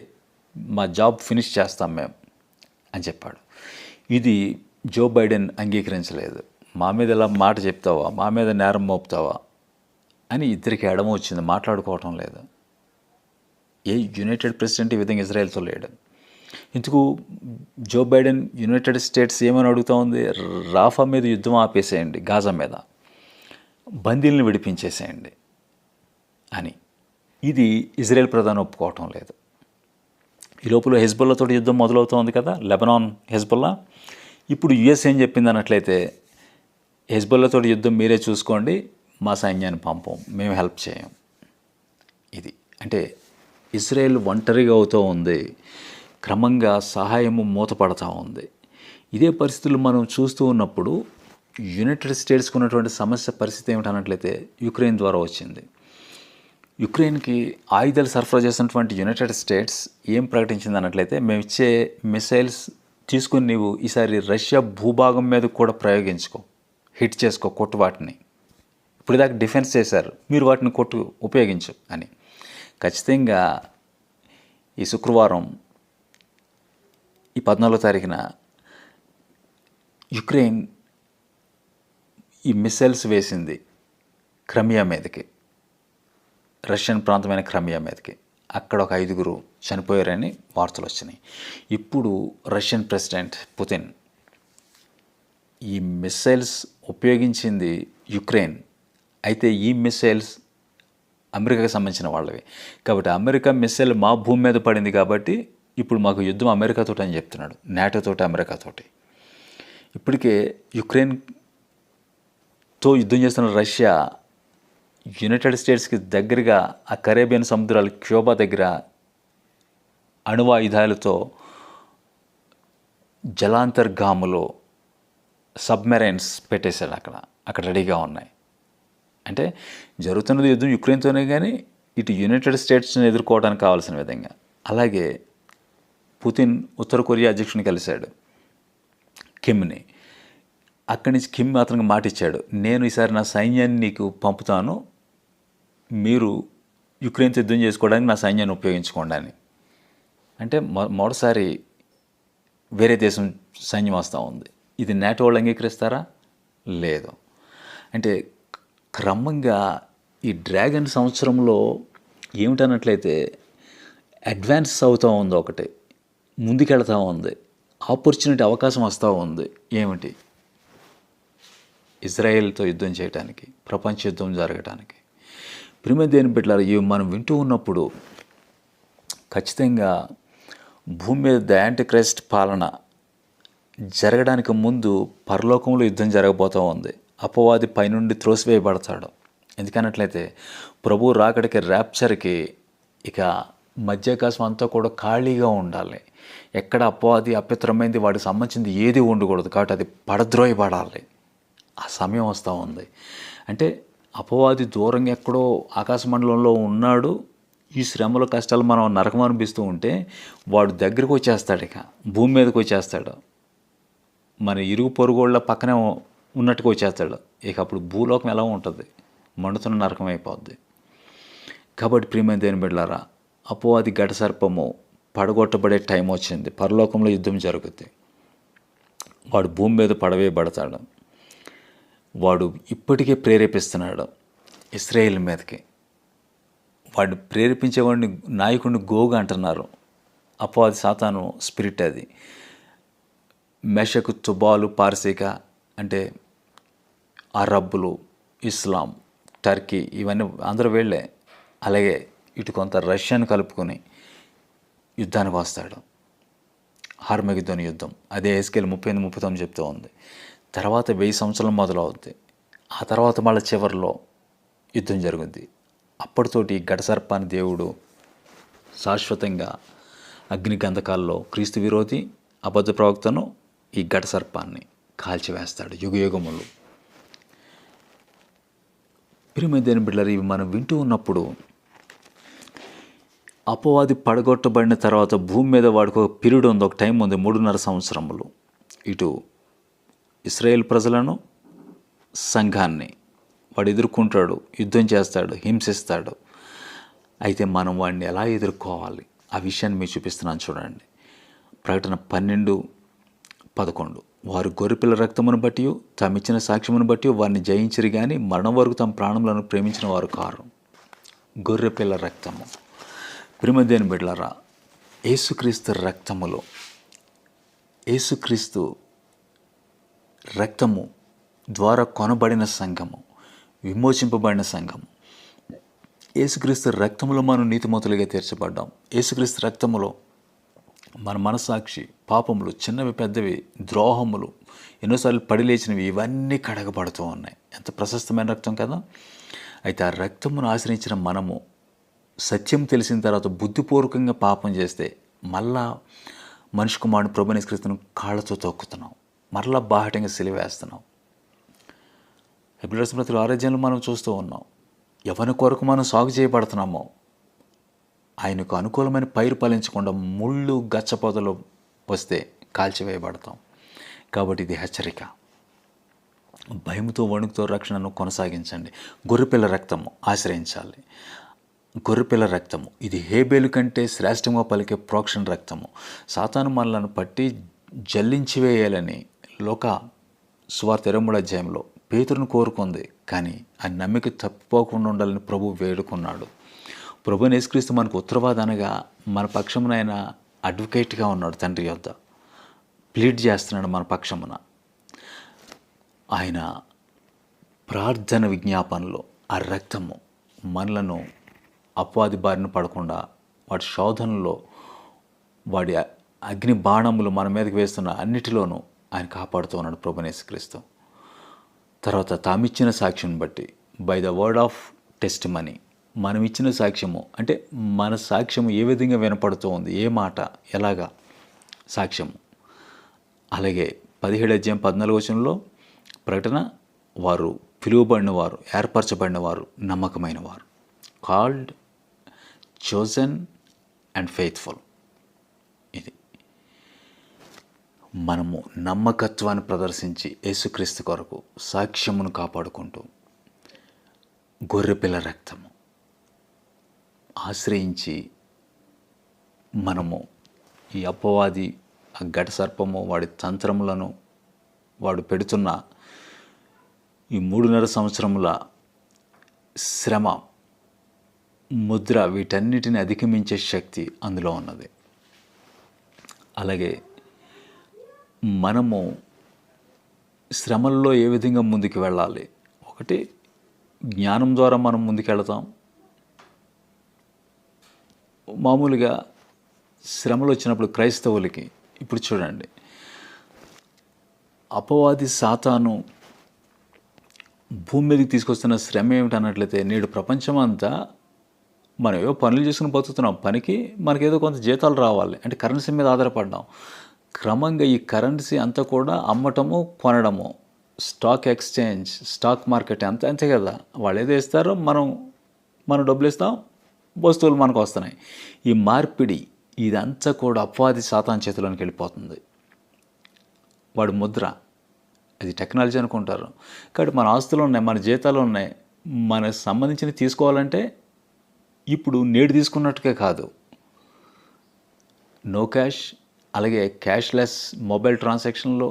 మా జాబ్ ఫినిష్ చేస్తాం మేము అని చెప్పాడు. ఇది జో బైడెన్ అంగీకరించలేదు. మా మీద ఎలా మాట చెప్తావా, మా మీద నేరం మోపుతావా అని ఇద్దరికి ఎడమ వచ్చింది, మాట్లాడుకోవటం లేదు. ఏ యునైటెడ్ ప్రెసిడెంట్ ఈ విధంగా ఇజ్రాయెల్తో లేడు. ఇందుకు జో బైడెన్ యునైటెడ్ స్టేట్స్ ఏమని అడుగుతూ ఉంది, రాఫా మీద యుద్ధం ఆపేసేయండి, గాజా మీద బందీలను విడిపించేసేయండి అని. ఇది ఇజ్రాయెల్ ప్రధాని ఒప్పుకోవటం లేదు. ఈ లోపల హెజ్బొల్లాతో యుద్ధం మొదలవుతోంది కదా, లెబనాన్ హెజ్బొల్లా. ఇప్పుడు యుఎస్ ఏం చెప్పింది అన్నట్లయితే, హెజ్బొల్లాతో యుద్ధం మీరే చూసుకోండి, మా సైన్యాన్ని పంపం, మేము హెల్ప్ చేయం. ఇది అంటే ఇజ్రాయెల్ ఒంటరిగా అవుతూ ఉంది, క్రమంగా సహాయము మూతపడతా ఉంది. ఇదే పరిస్థితులు మనం చూస్తూ ఉన్నప్పుడు యునైటెడ్ స్టేట్స్కి ఉన్నటువంటి సమస్య పరిస్థితి ఏమిటన్నట్లయితే, యుక్రెయిన్ ద్వారా వచ్చింది. యుక్రెయిన్కి ఆయుధాలు సరఫరా చేసినటువంటి యునైటెడ్ స్టేట్స్ ఏం ప్రకటించింది అన్నట్లయితే, మేము ఇచ్చే మిసైల్స్ తీసుకుని నీవు ఈసారి రష్యా భూభాగం మీద కూడా ప్రయోగించుకో, హిట్ చేసుకో, కొట్టు వాటిని. ఇప్పుడు దాకా డిఫెన్స్ చేశారు, మీరు వాటిని కొట్టు, ఉపయోగించు అని. ఖచ్చితంగా ఈ శుక్రవారం ఈ 14వ తారీఖున యుక్రెయిన్ ఈ మిసైల్స్ వేసింది క్రమియా మీదకి, రష్యన్ ప్రాంతమైన క్రమియా మీదకి. అక్కడ ఒక 5గురు చనిపోయారని వార్తలు వచ్చినాయి. ఇప్పుడు రష్యన్ ప్రెసిడెంట్ పుతిన్ ఈ మిసైల్స్ ఉపయోగించింది యుక్రెయిన్, అయితే ఈ మిసైల్స్ అమెరికాకి సంబంధించిన వాళ్ళవి. కాబట్టి అమెరికా మిసైల్ మా భూమి మీద పడింది కాబట్టి ఇప్పుడు మాకు యుద్ధం అమెరికాతో అని చెప్తున్నాడు, నాటోతోటి, అమెరికాతోటి. ఇప్పటికే యుక్రెయిన్తో యుద్ధం చేస్తున్న రష్యా యునైటెడ్ స్టేట్స్కి దగ్గరగా ఆ కరేబియన్ సముద్రాలు, క్యూబా దగ్గర అణువాయుధాలతో జలాంతర్గాములు, సబ్మెరైన్స్ పెట్టేశాడు అక్కడ రెడీగా ఉన్నాయి. అంటే జరుగుతున్నది యుద్ధం యుక్రెయిన్తోనే, కానీ ఇటు యునైటెడ్ స్టేట్స్ని ఎదుర్కోవడానికి కావాల్సిన విధంగా. అలాగే పుతిన్ ఉత్తర కొరియా అధ్యక్షుని కలిశాడు, కిమ్ని. అక్కడి నుంచి కిమ్ అతనికి మాట ఇచ్చాడు, నేను ఈసారి నా సైన్యాన్ని నీకు పంపుతాను, మీరు యుక్రెయిన్తో యుద్ధం చేసుకోవడానికి నా సైన్యాన్ని ఉపయోగించుకోండి అని. అంటే మొదటిసారి వేరే దేశం సైన్యం వస్తూ ఉంది. ఇది నాటో వాళ్ళు అంగీకరిస్తారా? లేదు. అంటే క్రమంగా ఈ డ్రాగన్ సంవత్సరంలో ఏమిటన్నట్లయితే అడ్వాన్స్ అవుతూ ఉంది, ఒకటి ముందుకెళ్తూ ఉంది, ఆపర్చునిటీ, అవకాశం వస్తూ ఉంది. ఏమిటి? ఇజ్రాయెల్తో యుద్ధం చేయడానికి, ప్రపంచ యుద్ధం జరగడానికి. ప్రియమైన దేవుని బిడ్డలారా, ఇవి మనం వింటూ ఉన్నప్పుడు ఖచ్చితంగా భూమి మీద ద యాంటిక్రైస్ట్ పాలన జరగడానికి ముందు పరలోకంలో యుద్ధం జరగబోతూ ఉంది. అపవాది పైనుండి త్రోసివేయబడతాడు. ఎందుకన్నట్లయితే ప్రభు రాకడికి, ర్యాప్చర్కి ఇక మధ్యాకాశం అంతా కూడా ఖాళీగా ఉండాలి. ఎక్కడ అపవాది అపవిత్రమైంది, వాడికి సంబంధించింది ఏది ఉండకూడదు. కాబట్టి అది పడద్రోయబడాలి. ఆ సమయం వస్తూ ఉంది. అంటే అపవాది దూరంగా ఎక్కడో ఆకాశమండలంలో ఉన్నాడు. ఈ శ్రమలు, కష్టాలు మనం నరకం అనిపిస్తూ ఉంటే వాడు దగ్గరికి వచ్చేస్తాడు, ఇక భూమి మీదకి వచ్చేస్తాడు, మన ఇరుగు పొరుగుళ్ళ పక్కనే ఉన్నట్టుగా వచ్చేస్తాడు. ఇక అప్పుడు భూలోకం ఎలా ఉంటుంది? మండుతున్న నరకం అయిపోద్ది. కాబట్టి ప్రియమైన దేవుని బిడ్డలారా, అపవాది ఘటసర్పము పడగొట్టబడే టైం వచ్చింది. పరలోకంలో యుద్ధం జరుగుద్ది. వాడు భూమి మీద పడవేయబడతాడు. వాడు ఇప్పటికే ప్రేరేపిస్తున్నాడు ఇశ్రాయేల్ మీదకి. వాడు ప్రేరేపించేవాడిని నాయకుడిని గోగు అంటున్నారు. అపవాది సాతాను స్పిరిట్ అది. మెషకు, తుబాలు, పార్సీక అంటే అరబ్బులు, ఇస్లాం, టర్కీ ఇవన్నీ అందరూ వీళ్ళే. అలాగే ఇటు కొంత రష్యాను కలుపుకొని యుద్ధానికి వస్తాడు. హర్మగిద్దోని యుద్ధం అదే ఎస్కేల్ 38-39 చెప్తూ ఉంది. తర్వాత 1000 సంవత్సరాలు మొదలవుద్ది. ఆ తర్వాత మళ్ళీ చివరిలో యుద్ధం జరుగుద్ది. అప్పటితోటి ఘటసర్పాన్ని దేవుడు శాశ్వతంగా అగ్ని గంధకాల్లో క్రీస్తు విరోధి అబద్ధ ప్రవక్తను ఈ ఘటసర్పాన్ని కాల్చివేస్తాడు యుగయుగములు. ప్రియమైన బిడ్డలారా, ఇవి మనం వింటూ ఉన్నప్పుడు అపవాది పడగొట్టబడిన తర్వాత భూమి మీద వాడికి ఒక పీరియడ్ ఉంది, ఒక టైం ఉంది, 3.5 సంవత్సరములు. ఇటు ఇశ్రాయేల్ ప్రజలను, సంఘాన్ని వాడు ఎదుర్కొంటాడు, యుద్ధం చేస్తాడు, హింసిస్తాడు. అయితే మనం వాడిని ఎలా ఎదుర్కోవాలి ఆ విషయాన్ని మీకు చూపిస్తున్నాను చూడండి. ప్రకటన 12:11 వారు గొర్రెపిల్ల రక్తమును బట్టి తామిచ్చిన సాక్ష్యమును బట్టి వారిని జయించిరి కానీ మరణం వరకు తమ ప్రాణములను ప్రేమించిన వారు కారు. గొర్రెపిల్ల రక్తము. ప్రియమైన బిడ్డలారా, యేసుక్రీస్తు రక్తములో, యేసుక్రీస్తు రక్తము ద్వారా కొనబడిన సంఘము, విమోచింపబడిన సంఘము. యేసుక్రీస్తు రక్తములో మనం నీతిమంతులుగా తీర్చబడ్డాం. యేసుక్రీస్తు రక్తములో మన మనసాక్షి, పాపములు, చిన్నవి పెద్దవి, ద్రోహములు, ఎన్నోసార్లు పడిలేచినవి ఇవన్నీ కడగబడుతూ ఉన్నాయి. ఎంత ప్రశస్తమైన రక్తం కదా. అయితే ఆ రక్తమును ఆశ్రయించిన మనము సత్యం తెలిసిన తర్వాత బుద్ధిపూర్వకంగా పాపం చేస్తే మళ్ళా మనిషి కుమారుడు ప్రభువైన యేసుక్రీస్తును కాళ్ళతో తొక్కుతున్నాం, మరలా బాహటంగా సిలివేస్తున్నాం. హెబ్రీ 6 మనం చూస్తూ ఉన్నాం. ఎవరి కొరకు మనం సాగు చేయబడుతున్నామో ఆయనకు అనుకూలమైన పైరు ఫలించకుండా ముళ్ళు గచ్చపొదలు వస్తే కాల్చివేయబడతాం. కాబట్టి ఇది హెచ్చరిక. భయంతో వణుకుతో రక్షణను కొనసాగించండి. గొర్రెపిల్ల రక్తము ఆశ్రయించాలి. గొర్రెపిల్ల రక్తము ఇది హేబేలు కంటే శ్రేష్టంగా పలికే ప్రోక్షణ రక్తము. సాతాను మనలను పట్టి జల్లించి వేయాలని లోక సువార్త 23 అధ్యాయంలో పేతురును కోరుకుంది. కానీ ఆ నమ్మిక తప్పిపోకుండా ఉండాలని ప్రభు వేడుకున్నాడు. ప్రభువైన యేసుక్రీస్తు మనకు ఉత్తరవాదనగా మన పక్షమునైన అడ్వకేట్గా ఉన్నాడు. తండ్రి యొద్ద ప్లీడ్ చేస్తున్నాడు మన పక్షమున. ఆయన ప్రార్థన విజ్ఞాపనలో ఆ రక్తము మనలను అపవాది బారిన పడకుండా, వాడి శోధనలో, వాడి అగ్ని బాణములు మన మీదకి వేస్తున్న అన్నిటిలోనూ ఆయన కాపాడుతూ ఉన్నాడు ప్రభువైన యేసుక్రీస్తు. తర్వాత తామిచ్చిన సాక్ష్యం బట్టి, by the word of test money, మనం ఇచ్చిన సాక్ష్యము అంటే మన సాక్ష్యము ఏ విధంగా వినపడుతూ ఉంది, ఏ మాట ఎలాగా సాక్ష్యము. అలాగే 17:14 ప్రకటన వారు పిలువబడిన వారు, ఏర్పరచబడిన వారు, నమ్మకమైన వారు, కాల్డ్, చోజన్ అండ్ ఫెయిత్ఫుల్. ఇది మనము నమ్మకత్వాన్ని ప్రదర్శించి యేసుక్రీస్తు కొరకు సాక్ష్యమును కాపాడుకుంటూ గొర్రెపిల్ల రక్తము ఆశ్రయించి మనము ఈ అపవాది, ఆ ఘట సర్పము, వాడి తంత్రములను, వాడు పెడుతున్న ఈ 3.5 సంవత్సరముల శ్రమ, ముద్ర, వీటన్నిటిని అధిగమించే శక్తి అందులో ఉన్నది. అలాగే మనము శ్రమల్లో ఏ విధంగా ముందుకు వెళ్ళాలి. ఒకటి, జ్ఞానం ద్వారా మనం ముందుకెళ్తాం. మామూలుగా శ్రమలు వచ్చినప్పుడు క్రైస్తవులకి ఇప్పుడు చూడండి, అపవాది సాతాను భూమి మీదకి తీసుకొస్తున్న శ్రమ ఏమిటి అన్నట్లయితే, నేడు ప్రపంచం అంతా మనం ఏవో పనులు చేసుకుని బతుకుతున్నాం. పనికి మనకేదో కొంత జీతాలు రావాలి అంటే కరెన్సీ మీద ఆధారపడ్డాం. క్రమంగా ఈ కరెన్సీ అంతా కూడా అమ్మటము, కొనడము, స్టాక్ ఎక్స్చేంజ్, స్టాక్ మార్కెట్ అంతే కదా. వాళ్ళు ఏదో ఇస్తారో మనం డబ్బులు ఇస్తాం, వస్తువులు మనకు వస్తున్నాయి. ఈ మార్పిడి ఇదంతా కూడా అపవాది సాతాను చేతిలోనికి వెళ్ళిపోతుంది. వాడి ముద్ర, అది టెక్నాలజీ అనుకుంటారు. కాబట్టి మన ఆస్తులు ఉన్నాయి, మన జీతాలు ఉన్నాయి, మనకు సంబంధించినవి తీసుకోవాలంటే ఇప్పుడు నేడు తీసుకున్నట్టుగా కాదు. నో క్యాష్, అలాగే క్యాష్లెస్ మొబైల్ ట్రాన్సాక్షన్లో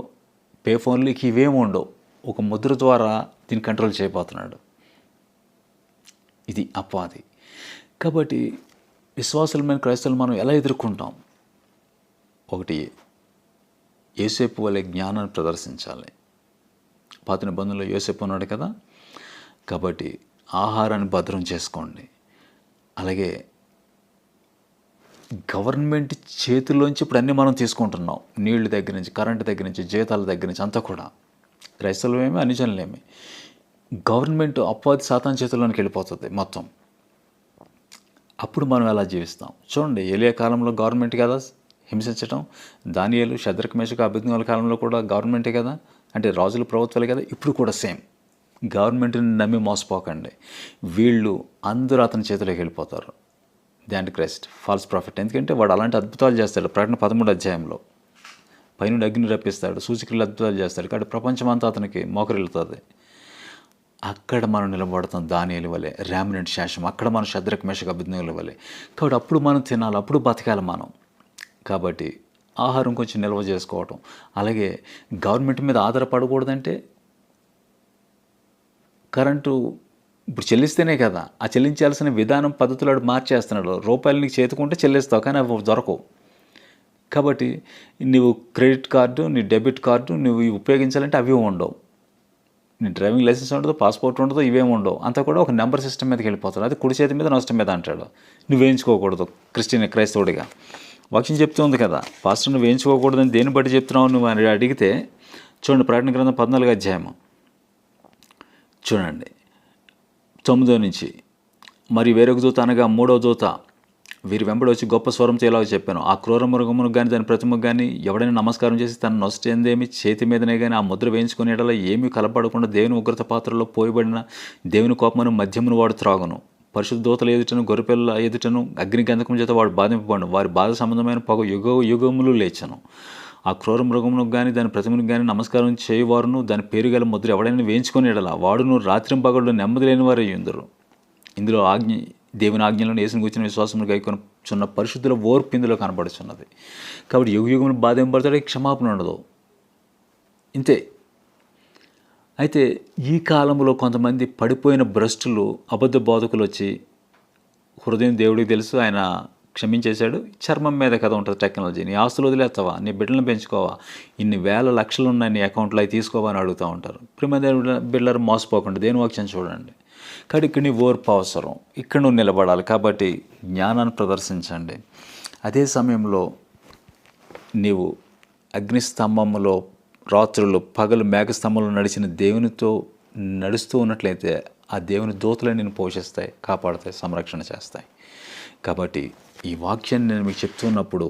పే ఫోన్లకి ఇవేమి ఉండవు. ఒక ముద్ర ద్వారా దీన్ని కంట్రోల్ చేయబోతున్నాడు. ఇది అపవాది. కాబట్టి విశ్వాసులమైన క్రైస్తవులు మనం ఎలా ఎదుర్కొంటాం? ఒకటి, యోసేపు వలె జ్ఞానాన్ని ప్రదర్శించాలి. పాత నిబంధనలో యోసేపు ఉన్నాడు కదా, కాబట్టి ఆహారాన్ని భద్రం చేసుకోండి. అలాగే గవర్నమెంట్ చేతుల్లోంచి ఇప్పుడు అన్నీ మనం తీసుకుంటున్నాం. నీళ్ళ దగ్గర నుంచి, కరెంటు దగ్గర నుంచి, జీతాల దగ్గర నుంచి అంతా కూడా. క్రైస్తవులమేమి అనుజనులేమి. గవర్నమెంట్ అపవాది సాతాను చేతుల్లోనికి వెళ్ళిపోతుంది మొత్తం. అప్పుడు మనం ఎలా జీవిస్తాం? చూడండి, ఏలియా కాలంలో గవర్నమెంట్ కదా హింసించటం. దానియేలు, షద్రక్, మేషక్, అబేద్నెగోల కాలంలో కూడా గవర్నమెంటే కదా, అంటే రాజుల ప్రభుత్వాలే కదా. ఇప్పుడు కూడా సేమ్. గవర్నమెంట్ని నమ్మి మోసపోకండి. వీళ్ళు అందరూ అతని చేతిలోకి వెళ్ళిపోతారు. The anti Christ, falls profit. ఎందుకంటే వాడు అలాంటి అద్భుతాలు చేస్తాడు. ప్రకటన 13 అధ్యాయంలో పైనుండి అగ్ని రప్పిస్తాడు, సూచికలు అద్భుతాలు చేస్తాడు. కాబట్టి ప్రపంచమంతా అతనికి మోకరిల్లుతుంది. అక్కడ మనం నిలబడతాం దానియేలు వలె, రామినెంట్ శేషం. అక్కడ మనం షద్రక్, మేషక్, అబేద్నెగోల వలె. కాబట్టి అప్పుడు మనం తినాలి, అప్పుడు బతకాలి మనం. కాబట్టి ఆహారం కొంచెం నిల్వ చేసుకోవటం. అలాగే గవర్నమెంట్ మీద ఆధారపడకూడదంటే కరెంటు ఇప్పుడు చెల్లిస్తేనే కదా, ఆ చెల్లించాల్సిన విధానం, పద్ధతులు వాడు మార్చేస్తున్నాడు. రూపాయలు నీకు చేతుకుంటే చెల్లిస్తావు, కానీ అవి దొరకవు. కాబట్టి నువ్వు క్రెడిట్ కార్డు, నీ డెబిట్ కార్డు నువ్వు ఉపయోగించాలంటే అవి ఉండవు. నీ డ్రైవింగ్ లైసెన్స్ ఉండదు, పాస్పోర్ట్ ఉండదు, ఇవేమి ఉండవు. అంతా కూడా ఒక నెంబర్ సిస్టమ్ మీదకి వెళ్ళిపోతాడు. అది కుడి చేతి మీద నష్టం మీద అంటాడు. నువ్వు వేయించుకోకూడదు క్రైస్తవుడిగా. వాక్యం చెప్తుంది కదా, పాస్టర్ నువ్వు వేయించుకోకూడదని దేన్ని బట్టి చెప్తున్నావు నువ్వు అని అడిగితే, చూడండి ప్రకటన గ్రంథం 14 అధ్యాయము చూడండి 9 నుంచి. మరి వేరొక దూత అనగా 3వ దూత వీరి వెంబడి వచ్చి గొప్ప స్వరంతో ఇలాగ చెప్పాను, ఆ క్రూర మృగమును కానీ దాని ప్రతిమకు కానీ ఎవడైనా నమస్కారం చేసి తన నొసటేందేమి చేతి మీదనే కానీ ఆ ముద్ర వేయించుకునే యెడల ఏమీ కలపడకుండా దేవుని ఉగ్రత పాత్రలో పోయబడిన దేవుని కోపమును మద్యమును వాడు త్రాగును. పరిశుద్ధ దూతల ఎదుటను, గొర్రెపిల్లల ఎదుటను అగ్ని గంధకం చేత వాడు బాధింపబడు. వారి బాధ సంబంధమైన పొగ యుగములు లేచను. ఆ క్రూర మృగమునకు కానీ దాని ప్రతిమకు కానీ నమస్కారం చేయవారును దాని పేరు గల ముద్ర ఎవడైనా వేయించుకుని యెడల వాడును రాత్రింపగళ్ళు నెమ్మది లేని వారు అయ్యుందరు. ఇందులో దేవుని ఆజ్ఞలను యేసుని కూర్చున్న విశ్వాసములు గైకొనుచున్న పరిశుద్ధుల ఓర్పు ఇందులో కనబడుచున్నది. కాబట్టి యుగములు బాధింపబడతాడు, క్షమాపణ ఉండదు. ఇంతే. అయితే ఈ కాలంలో కొంతమంది పడిపోయిన భ్రష్టులు, అబద్ధ బోధకులు వచ్చి, హృదయం దేవుడికి తెలుసు, ఆయన క్షమించేశాడు, చర్మం మీద కదా ఉంటుంది టెక్నాలజీ, నీ ఆస్తులు వదిలేస్తావా, నీ బిడ్డలను పెంచుకోవా, ఇన్ని వేల లక్షలు ఉన్నాయి నీ అకౌంట్లో, అవి తీసుకోవా అని అడుగుతూ ఉంటారు. బిడ్డలు మోసపోకుండా దేని వాక్యం చూడండి. కాబట్టి ఇక్కడ నీ ఓర్పు అవసరం, ఇక్కడ నువ్వు నిలబడాలి. కాబట్టి జ్ఞానాన్ని ప్రదర్శించండి. అదే సమయంలో నీవు అగ్నిస్తంభంలో రాత్రులు పగలు మేఘస్తంభంలో నడిచిన దేవునితో నడుస్తూ ఉన్నట్లయితే ఆ దేవుని దూతలే నేను పోషిస్తాయి, కాపాడుతాయి, సంరక్షణ చేస్తాయి. కాబట్టి ఈ వాక్యాన్ని నేను మీకు చెప్తున్నప్పుడు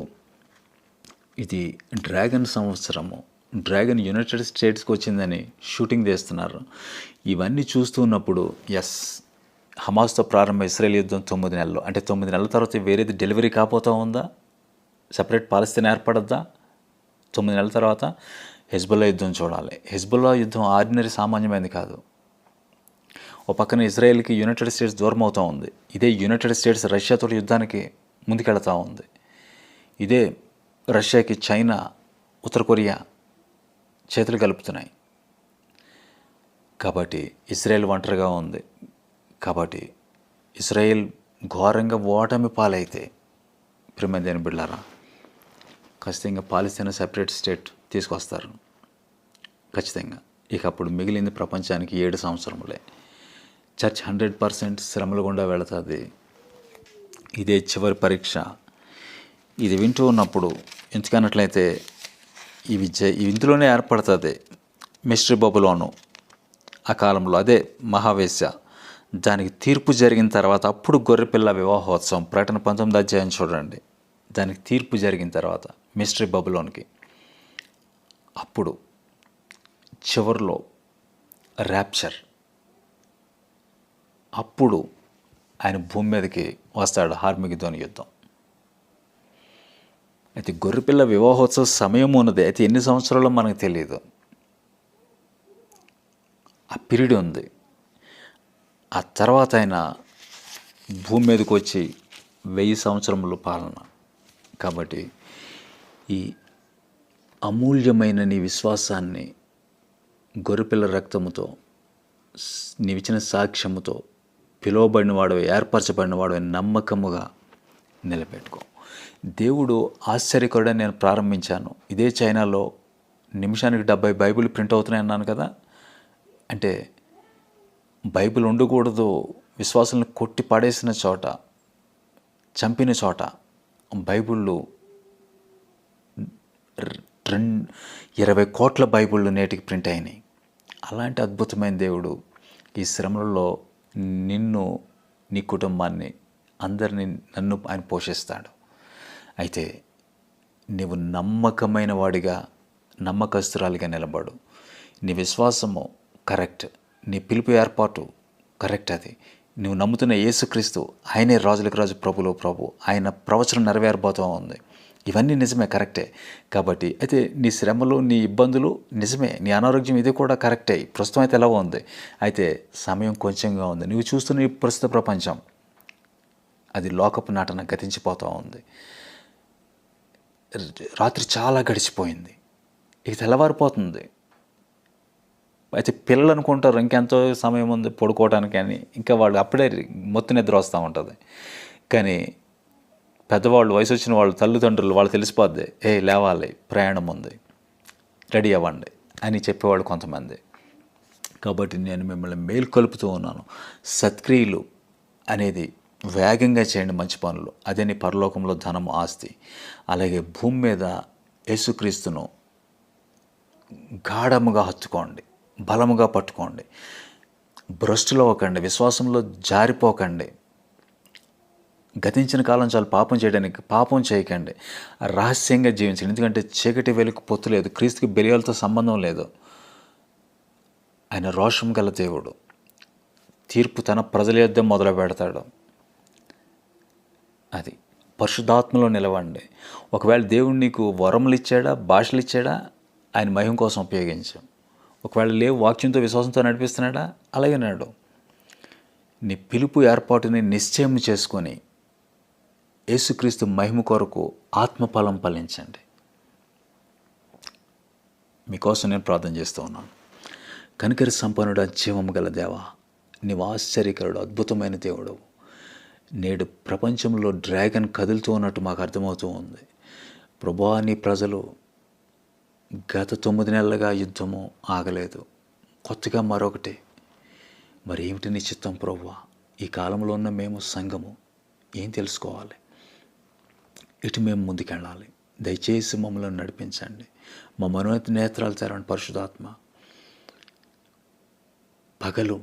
ఇది డ్రాగన్ సంవత్సరము, డ్రాగన్ యునైటెడ్ స్టేట్స్కి వచ్చిందని షూటింగ్ చేస్తున్నారు. ఇవన్నీ చూస్తున్నప్పుడు హమాస్తో ప్రారంభ ఇశ్రాయేల్ యుద్ధం 9 నెలలు, అంటే 9 నెలల తర్వాత వేరేది డెలివరీ కాపోతూ ఉందా, సపరేట్ పాలస్తీనా ఏర్పడద్దా? 9 నెలల తర్వాత హెజ్బుల్లా యుద్ధం చూడాలి. హెజ్బుల్లా యుద్ధం ఆర్డినరీ సామాన్యమైనది కాదు. ఓ పక్కన ఇజ్రాయెల్కి యునైటెడ్ స్టేట్స్ దూరం అవుతూ ఉంది. ఇదే యునైటెడ్ స్టేట్స్ రష్యాతో యుద్ధానికి ముందుకెళ్తూ ఉంది. ఇదే రష్యాకి చైనా, ఉత్తర కొరియా చేతులు కలుపుతున్నాయి. కాబట్టి ఇజ్రాయెల్ ఒంటరిగా ఉంది. కాబట్టి ఇజ్రాయెల్ ఘోరంగా ఓటమి పాలైతే ప్రియమైన బిడ్డలారా, ఖచ్చితంగా పాలస్తీనా సెపరేట్ స్టేట్ తీసుకొస్తారు ఖచ్చితంగా. ఇక అప్పుడు మిగిలింది ప్రపంచానికి 7 సంవత్సరములే. చర్చ్ 100% శ్రమల గుండా వెళుతుంది. ఇదే చివరి పరీక్ష. ఇది వింటూ ఉన్నప్పుడు ఎందుకన్నట్లయితే ఇందులోనే ఏర్పడుతుంది మిస్టరీ బబులోను. ఆ కాలంలో అదే మహావేశ్య, దానికి తీర్పు జరిగిన తర్వాత అప్పుడు గొర్రెపిల్ల వివాహోత్సవం. ప్రకటన 19 అధ్యాయం చూడండి. దానికి తీర్పు జరిగిన తర్వాత మిస్టరీ బబులోన్కి, అప్పుడు చివరిలో ర్యాప్చర్, అప్పుడు ఆయన భూమి మీదకి వస్తాడు. హార్మిగిద్దోను యుద్ధం. అయితే గొర్రెపిల్ల వివాహోత్సవ సమయం ఉన్నది. అయితే ఎన్ని సంవత్సరాలు మనకు తెలియదు. ఆ పీరియడ్ ఉంది. ఆ తర్వాత ఆయన భూమి మీదకి వచ్చి 1000 సంవత్సరముల పాలన. కాబట్టి ఈ అమూల్యమైన నీ విశ్వాసాన్ని గొర్రెపిల్ల రక్తముతో నీవిచ్చిన సాక్ష్యముతో పిలువబడినవాడు ఏర్పరచబడినవాడు నమ్మకముగా నిలబెట్టుకో. దేవుడు ఆశ్చర్యకరుడని నేను ప్రారంభించాను. ఇదే చైనాలో నిమిషానికి 70 బైబిల్ ప్రింట్ అవుతున్నాయి అన్నాను కదా. అంటే బైబిల్ ఉండకూడదు, విశ్వాసాలను కొట్టి పడేసిన చోట, చంపిన చోట బైబిళ్ళు 20 కోట్ల బైబిళ్ళు నేటికి ప్రింట్ అయినాయి. అలాంటి అద్భుతమైన దేవుడు ఈ శ్రమలలో నిన్ను, నీ కుటుంబాన్ని, అందరినీ, నన్ను ఆయన పోషిస్తాడు. అయితే నీవు నమ్మకమైన వాడిగా, నమ్మకస్తురాలిగా నిలబడు. నీ విశ్వాసము కరెక్ట్, నీ పిలుపు ఏర్పాటు కరెక్ట్. అది నువ్వు నమ్ముతున్న యేసుక్రీస్తు ఆయనే రాజులకు రాజు, ప్రభులో ప్రభు, ఆయన ప్రవచనం నెరవేరబోతూ ఉంది. ఇవన్నీ నిజమే, కరెక్టే. కాబట్టి అయితే నీ శ్రమలు, నీ ఇబ్బందులు నిజమే, నీ అనారోగ్యం ఇది కూడా కరెక్టే. ప్రస్తుతం అయితే ఎలా ఉంది, అయితే సమయం కొంచెంగా ఉంది. నువ్వు చూస్తున్న ఈ ప్రస్తుత ప్రపంచం అది లోకపు నాటన గతించిపోతూ ఉంది. రాత్రి చాలా గడిచిపోయింది, ఇక తెల్లవారిపోతుంది. అయితే పిల్లలు అనుకుంటారు ఇంకెంతో సమయం ఉంది పడుకోవడానికి అని, ఇంకా వాళ్ళు అప్పుడే మొత్తం నిద్ర వస్తూ ఉంటుంది. కానీ పెద్దవాళ్ళు, వయసు వచ్చిన వాళ్ళు, తల్లిదండ్రులు, వాళ్ళు తెలిసిపోద్ది, లేవాలి, ప్రయాణం ఉంది, రెడీ అవ్వండి అని చెప్పేవాళ్ళు కొంతమంది. కాబట్టి నేను మిమ్మల్ని మేల్కొలుపుతూ ఉన్నాను. సత్క్రియలు అనేది వేగంగా చేయండి, మంచి పనులు. అదే నీ పరలోకంలో ధనము, ఆస్తి. అలాగే భూమి మీద యేసుక్రీస్తును గాఢముగా హత్తుకోండి, బలముగా పట్టుకోండి. భ్రష్టులు అవ్వకండి, విశ్వాసంలో జారిపోకండి. గతించిన కాలం చాలు పాపం చేయడానికి, పాపం చేయకండి. రహస్యంగా జీవించండి. ఎందుకంటే చీకటి వెలుగు పొత్తు లేదు, క్రీస్తుకి బెలియాలతో సంబంధం లేదు. ఆయన రోషం గల దేవుడు, తీర్పు తన ప్రజల యొద్ద మొదలు పెడతాడు. అది పరిశుద్ధాత్మలో నిలవండి. ఒకవేళ దేవుడు నీకు వరములు ఇచ్చాడా, భాషలు ఇచ్చాడా, ఆయన మహిమ కోసం ఉపయోగించు. ఒకవేళ లేవు, వాక్యంతో విశ్వాసంతో నడిపిస్తున్నాడా, అలాగే నాడు. నీ పిలుపు ఏర్పాటుని నిశ్చయం చేసుకొని యేసుక్రీస్తు మహిమ కొరకు ఆత్మఫలం ఫలించండి. మీకోసం నేను ప్రార్థన చేస్తూ ఉన్నాను. కనికరి సంపన్నుడ, జీవము గల దేవా, నీవు ఆశ్చర్యకరుడు, అద్భుతమైన దేవుడు. నేడు ప్రపంచంలో డ్రాగన్ కదులుతూ ఉన్నట్టు మాకు అర్థమవుతూ ఉంది. ప్రభువా, నీ ప్రజలు గత 9 నెలలుగా యుద్ధము ఆగలేదు, కొత్తగా మరొకటి. మరి ఏమిటి నీ చిత్తం ప్రభువా? ఈ కాలంలో ఉన్న మేము సంఘము ఏం తెలుసుకోవాలి, ఇటు మేము ముందుకెళ్ళాలి. దయచేసి మమ్మల్ని నడిపించండి. మా మనోన్నత నేత్రాలు తెరవండి పరిశుద్ధాత్మ. పగలు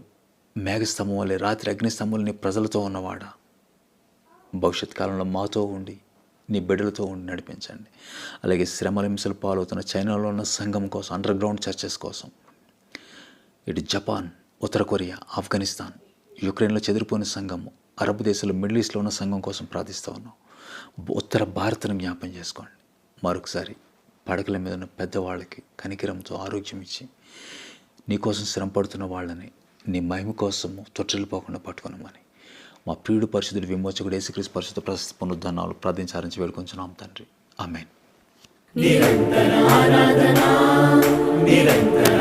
మేఘస్తంభం వల్లే, రాత్రి అగ్నిస్తంభంలో నీ ప్రజలతో ఉన్నవాడా, భవిష్యత్ కాలంలో మాతో ఉండి నీ బిడ్డలతో ఉండి నడిపించండి. అలాగే శ్రమల హింసలు పాలవుతున్న చైనాలో ఉన్న సంఘం కోసం, అండర్ గ్రౌండ్ చర్చెస్ కోసం, ఇటు జపాన్, ఉత్తర కొరియా, ఆఫ్ఘనిస్తాన్, యుక్రెయిన్లో చెదిరిపోయిన సంఘము, అరబ్ దేశాలు, మిడిల్ ఈస్ట్లో ఉన్న సంఘం కోసం ప్రార్థిస్తూ ఉన్నాం. ఉత్తర భారత్ను జ్ఞాపం చేసుకోండి. మరొకసారి పడకల మీద ఉన్న పెద్దవాళ్ళకి కనికిరంతో ఆరోగ్యం ఇచ్చి, నీకోసం శ్రమ పడుతున్న వాళ్ళని నీ మహిమ కోసము తొట్టిల్లిపోకుండా పట్టుకున్నామని మా ప్రియుడు పరిశుద్ధుడు విమోచకుడు యేసుక్రీస్తు పరిశుద్ధ ప్రశస్త పునరుద్ధానాలు ప్రార్థించారించి వేడుకొంచున్నాం తండ్రి. ఆమేన్. నిరంతర ఆరాధన, నిరంతర